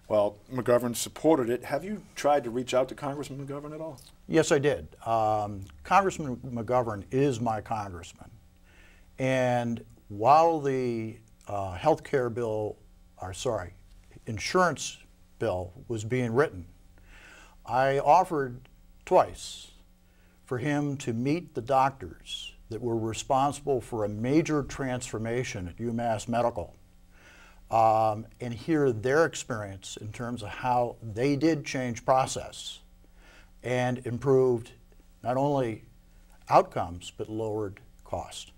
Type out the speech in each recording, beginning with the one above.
Well, McGovern supported it. Have you tried to reach out to Congressman McGovern at all? Yes, I did. Congressman McGovern is my congressman. And while the health care bill, insurance bill was being written, I offered twice for him to meet the doctors that were responsible for a major transformation at UMass Medical and hear their experience in terms of how they did change process and improved not only outcomes but lowered cost.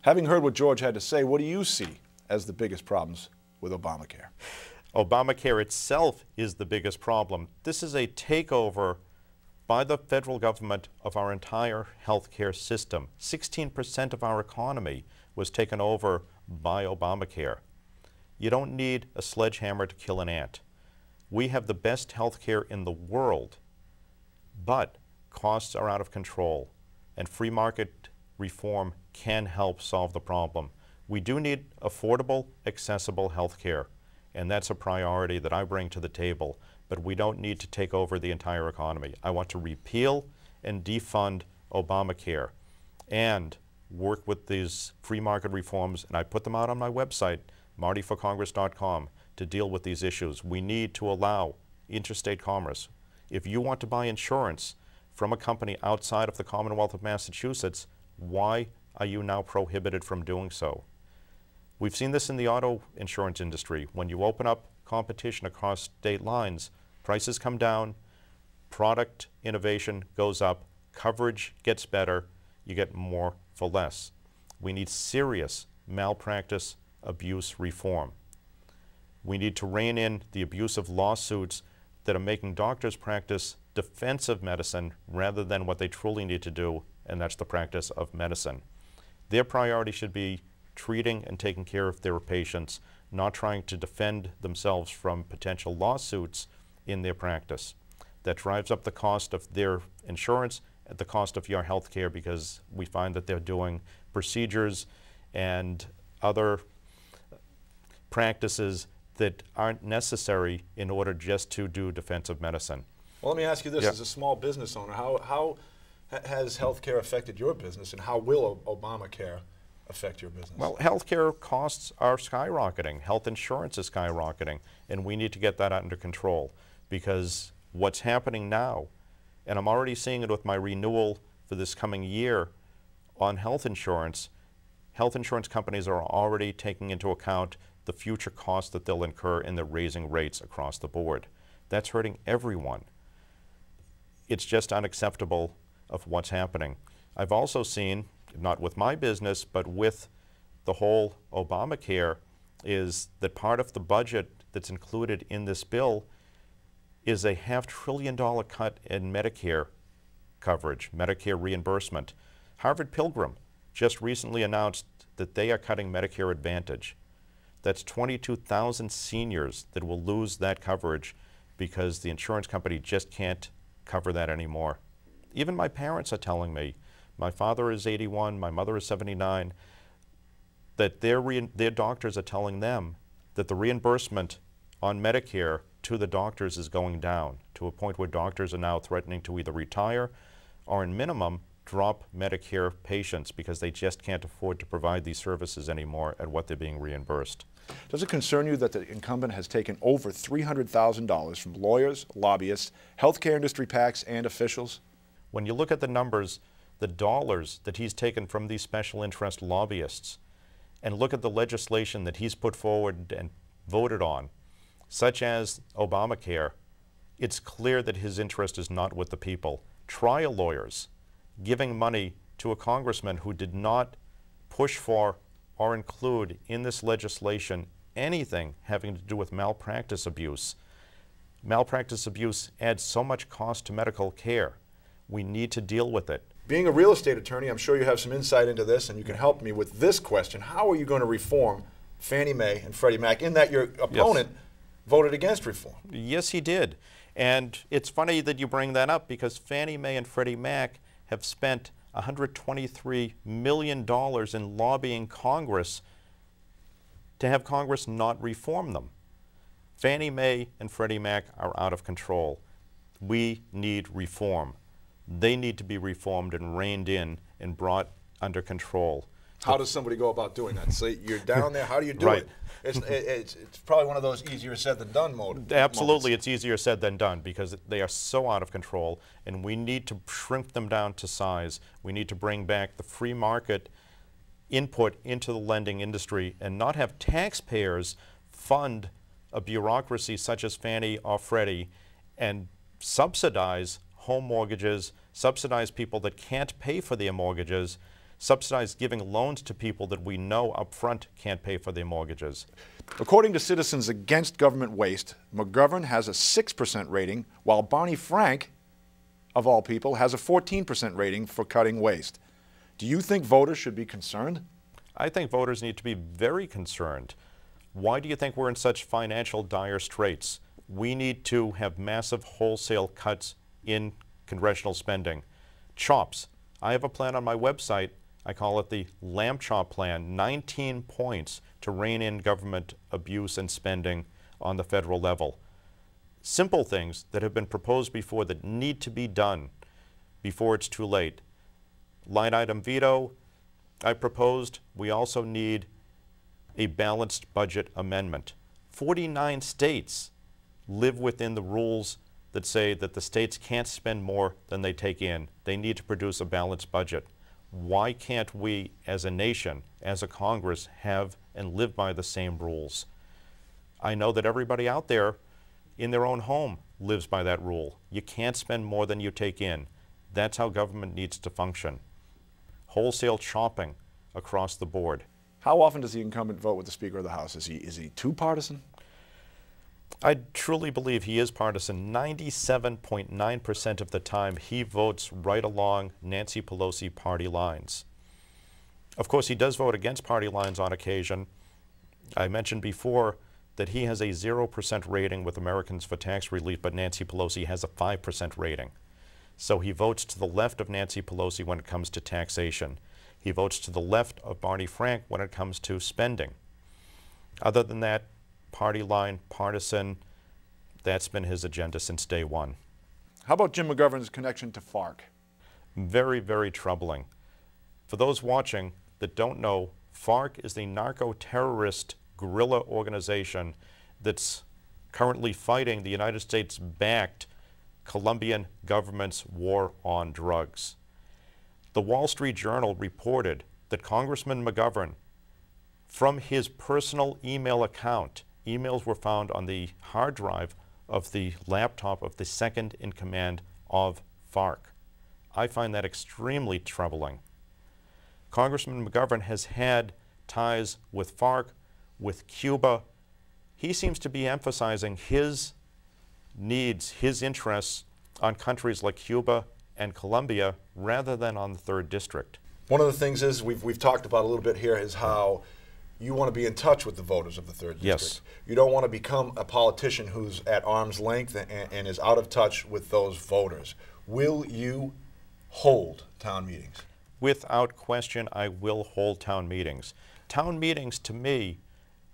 Having heard what George had to say, what do you see as the biggest problems with Obamacare? Obamacare itself is the biggest problem. This is a takeover by the federal government of our entire healthcare system. 16% of our economy was taken over by Obamacare. You don't need a sledgehammer to kill an ant. We have the best healthcare in the world, but costs are out of control, and free market reform can help solve the problem. We do need affordable, accessible healthcare, and that's a priority that I bring to the table, but we don't need to take over the entire economy. I want to repeal and defund Obamacare and work with these free market reforms, and I put them out on my website, martyforcongress.com, to deal with these issues. We need to allow interstate commerce. If you want to buy insurance from a company outside of the Commonwealth of Massachusetts, why are you now prohibited from doing so? We've seen this in the auto insurance industry. When you open up competition across state lines, prices come down, product innovation goes up, coverage gets better, you get more for less. We need serious malpractice abuse reform. We need to rein in the abusive lawsuits that are making doctors practice defensive medicine rather than what they truly need to do, and that's the practice of medicine. Their priority should be treating and taking care of their patients, not trying to defend themselves from potential lawsuits in their practice. That drives up the cost of their insurance at the cost of your health care, because we find that they're doing procedures and other practices that aren't necessary in order just to do defensive medicine. Well, let me ask you this, as a small business owner, how has healthcare affected your business, and how will Obamacare affect your business? Well, healthcare costs are skyrocketing. Health insurance is skyrocketing, and we need to get that under control, because what's happening now, and I'm already seeing it with my renewal for this coming year on health insurance companies are already taking into account the future costs that they'll incur in the raising rates across the board. That's hurting everyone. It's just unacceptable of what's happening. I've also seen, not with my business, but with the whole Obamacare, is that part of the budget that's included in this bill is a $500 billion cut in Medicare coverage, Medicare reimbursement. Harvard Pilgrim just recently announced that they are cutting Medicare Advantage. That's 22,000 seniors that will lose that coverage because the insurance company just can't cover that anymore. Even my parents are telling me, my father is 81, my mother is 79, that their doctors are telling them that the reimbursement on Medicare to the doctors is going down to a point where doctors are now threatening to either retire or, in minimum, drop Medicare patients because they just can't afford to provide these services anymore at what they're being reimbursed. Does it concern you that the incumbent has taken over $300,000 from lawyers, lobbyists, healthcare industry PACs, and officials? When you look at the numbers, the dollars that he's taken from these special interest lobbyists, and look at the legislation that he's put forward and voted on, such as Obamacare, it's clear that his interest is not with the people. Trial lawyers giving money to a congressman who did not push for or include in this legislation anything having to do with malpractice abuse. Malpractice abuse adds so much cost to medical care. We need to deal with it. Being a real estate attorney, I'm sure you have some insight into this, and you can help me with this question. How are you going to reform Fannie Mae and Freddie Mac, in that your opponent voted against reform? Yes, he did. And it's funny that you bring that up, because Fannie Mae and Freddie Mac have spent $123 million in lobbying Congress to have Congress not reform them. Fannie Mae and Freddie Mac are out of control. We need reform. They need to be reformed and reined in and brought under control. How does somebody go about doing that? So you're down there, how do you do Right. it? It's probably one of those easier said than done Absolutely, moments. it's easier said than done because they are so out of control, and we need to shrink them down to size. We need to bring back the free market input into the lending industry and not have taxpayers fund a bureaucracy such as Fannie or Freddie and subsidize home mortgages, subsidize people that can't pay for their mortgages, subsidize giving loans to people that we know up front can't pay for their mortgages. According to Citizens Against Government Waste, McGovern has a 6% rating, while Barney Frank, of all people, has a 14% rating for cutting waste. Do you think voters should be concerned? I think voters need to be very concerned. Why do you think we're in such financial dire straits? We need to have massive wholesale cuts in congressional spending. CHOPS. I have a plan on my website. I call it the Lamb Chop Plan, 19 points to rein in government abuse and spending on the federal level. Simple things that have been proposed before that need to be done before it's too late. Line item veto, I proposed we also need a balanced budget amendment. 49 states live within the rules that say that the states can't spend more than they take in. They need to produce a balanced budget. Why can't we as a nation, as a Congress, have and live by the same rules? I know that everybody out there in their own home lives by that rule. You can't spend more than you take in. That's how government needs to function. Wholesale chopping across the board. How often does the incumbent vote with the Speaker of the House? Is he too partisan? I truly believe he is partisan. 97.9% of the time he votes right along Nancy Pelosi party lines. Of course, he does vote against party lines on occasion. I mentioned before that he has a 0% rating with Americans for Tax Relief, but Nancy Pelosi has a 5% rating. So he votes to the left of Nancy Pelosi when it comes to taxation. He votes to the left of Barney Frank when it comes to spending. Other than that, party line, partisan, that's been his agenda since day one. How about Jim McGovern's connection to FARC? Very, very troubling. For those watching that don't know, FARC is the narco-terrorist guerrilla organization that's currently fighting the United States-backed Colombian government's war on drugs. The Wall Street Journal reported that Congressman McGovern, from his personal email account, emails were found on the hard drive of the laptop of the second in command of FARC. I find that extremely troubling. Congressman McGovern has had ties with FARC, with Cuba. He seems to be emphasizing his needs, his interests on countries like Cuba and Colombia rather than on the 3rd District. One of the things is we've talked about a little bit here is how you want to be in touch with the voters of the 3rd District. Yes. You don't want to become a politician who's at arm's length and is out of touch with those voters. Will you hold town meetings? Without question, I will hold town meetings. Town meetings, to me,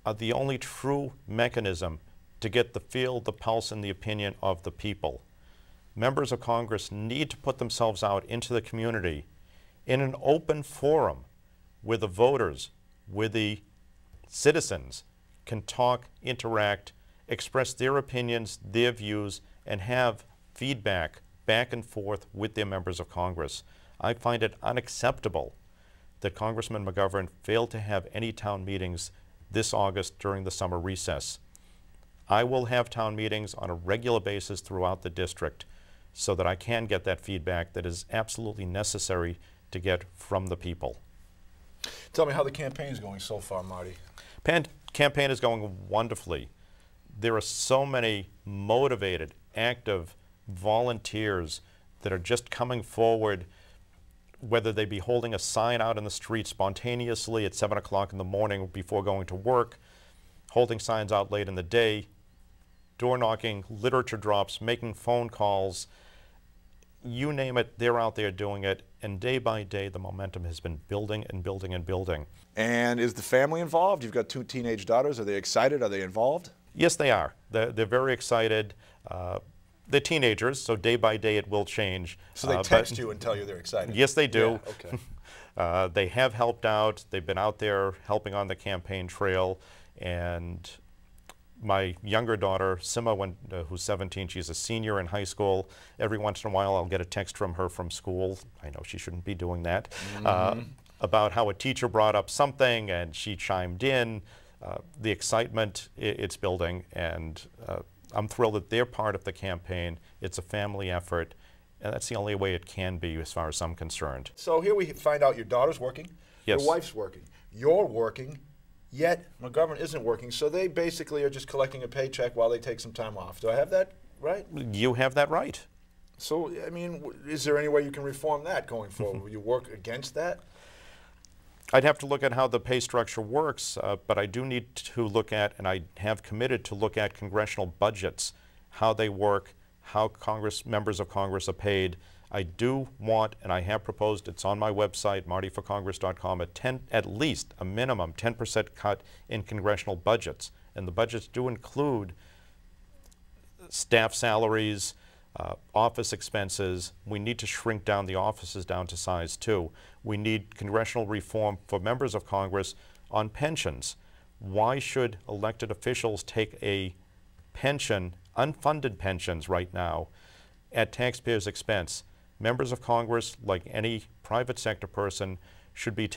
are the only true mechanism to get the feel, the pulse, and the opinion of the people. Members of Congress need to put themselves out into the community in an open forum where the voters, where the citizens can talk, interact, express their opinions, their views, and have feedback back and forth with their members of Congress. I find it unacceptable that Congressman McGovern failed to have any town meetings this August during the summer recess. I will have town meetings on a regular basis throughout the district so that I can get that feedback that is absolutely necessary to get from the people. Tell me how the campaign is going so far, Marty. Campaign is going wonderfully. There are so many motivated, active volunteers that are just coming forward, whether they be holding a sign out in the street spontaneously at 7 o'clock in the morning before going to work, holding signs out late in the day, door knocking, literature drops, making phone calls. you name it, they're out there doing it, and day by day the momentum has been building and building and building. And is the family involved? You've got 2 teenage daughters. Are they excited? Are they involved? Yes, they are. They're very excited. They're teenagers, so day by day it will change. So they text you and tell you they're excited? Yes, they do. Yeah, okay. They have helped out. They've been out there helping on the campaign trail. And my younger daughter, Sima, who's 17, she's a senior in high school. Every once in a while I'll get a text from her from school. I know she shouldn't be doing that. About how a teacher brought up something and she chimed in. The excitement, it's building, and I'm thrilled that they're part of the campaign. It's a family effort, and that's the only way it can be as far as I'm concerned. So here we find out your daughter's working, yes. Your wife's working, you're working, yet McGovern isn't working, so they basically are just collecting a paycheck while they take some time off. Do I have that right? You have that right. So, I mean, is there any way you can reform that going forward? Will you work against that? I'd have to look at how the pay structure works, but I do need to look at, and I have committed to look at congressional budgets, how they work, how members of Congress are paid. I do want, and I have proposed, it's on my website, martyforcongress.com, at least a minimum 10% cut in congressional budgets. And the budgets do include staff salaries, office expenses. We need to shrink down the offices down to size 2. We need congressional reform for members of Congress on pensions. Why should elected officials take a pension, unfunded pensions right now, at taxpayers' expense? Members of Congress, like any private sector person, should be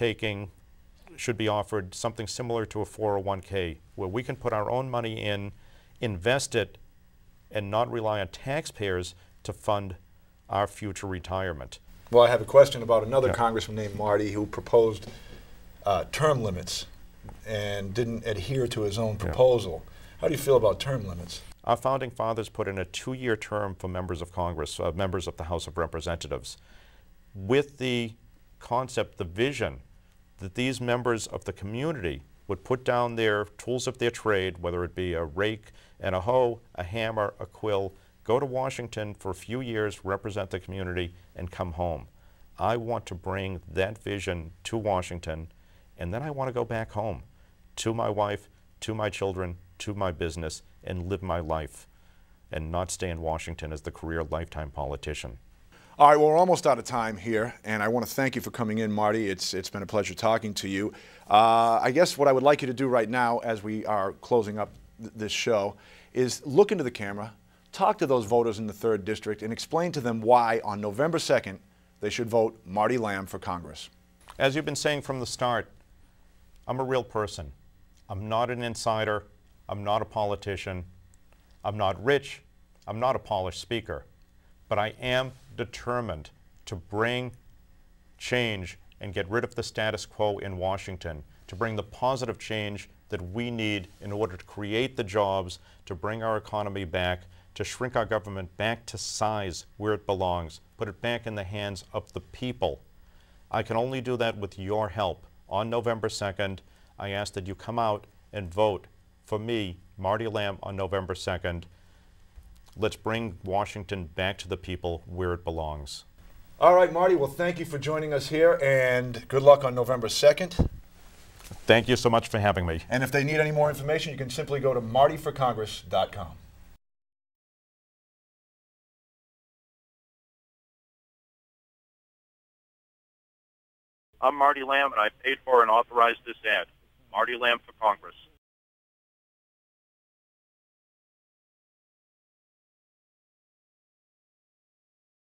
offered something similar to a 401k, where we can put our own money in, invest it, and not rely on taxpayers to fund our future retirement. Well, I have a question about another congressman named Marty who proposed term limits and didn't adhere to his own proposal. How do you feel about term limits? Our founding fathers put in a 2-year term for members of Congress, members of the House of Representatives, with the concept, the vision, that these members of the community would put down their tools of their trade, whether it be a rake and a hoe, a hammer, a quill, go to Washington for a few years, represent the community, and come home. I want to bring that vision to Washington, and then I want to go back home to my wife, to my children, to my business, and live my life, and not stay in Washington as the career lifetime politician. All right, well, we're almost out of time here, and I want to thank you for coming in, Marty. It's been a pleasure talking to you. I guess what I would like you to do right now, as we are closing up this show, is look into the camera, talk to those voters in the 3rd District, and explain to them why on November 2nd they should vote Marty Lamb for Congress. As you've been saying from the start, I'm a real person. I'm not an insider. I'm not a politician. I'm not rich. I'm not a polished speaker. But I am determined to bring change and get rid of the status quo in Washington, to bring the positive change that we need in order to create the jobs, to bring our economy back, to shrink our government back to size where it belongs, put it back in the hands of the people. I can only do that with your help. On November 2nd, I ask that you come out and vote for me, Marty Lamb, on November 2nd. Let's bring Washington back to the people where it belongs. All right, Marty, well, thank you for joining us here, and good luck on November 2nd. Thank you so much for having me. And if they need any more information, you can simply go to martyforcongress.com. I'm Marty Lamb, and I paid for and authorized this ad. Marty Lamb for Congress.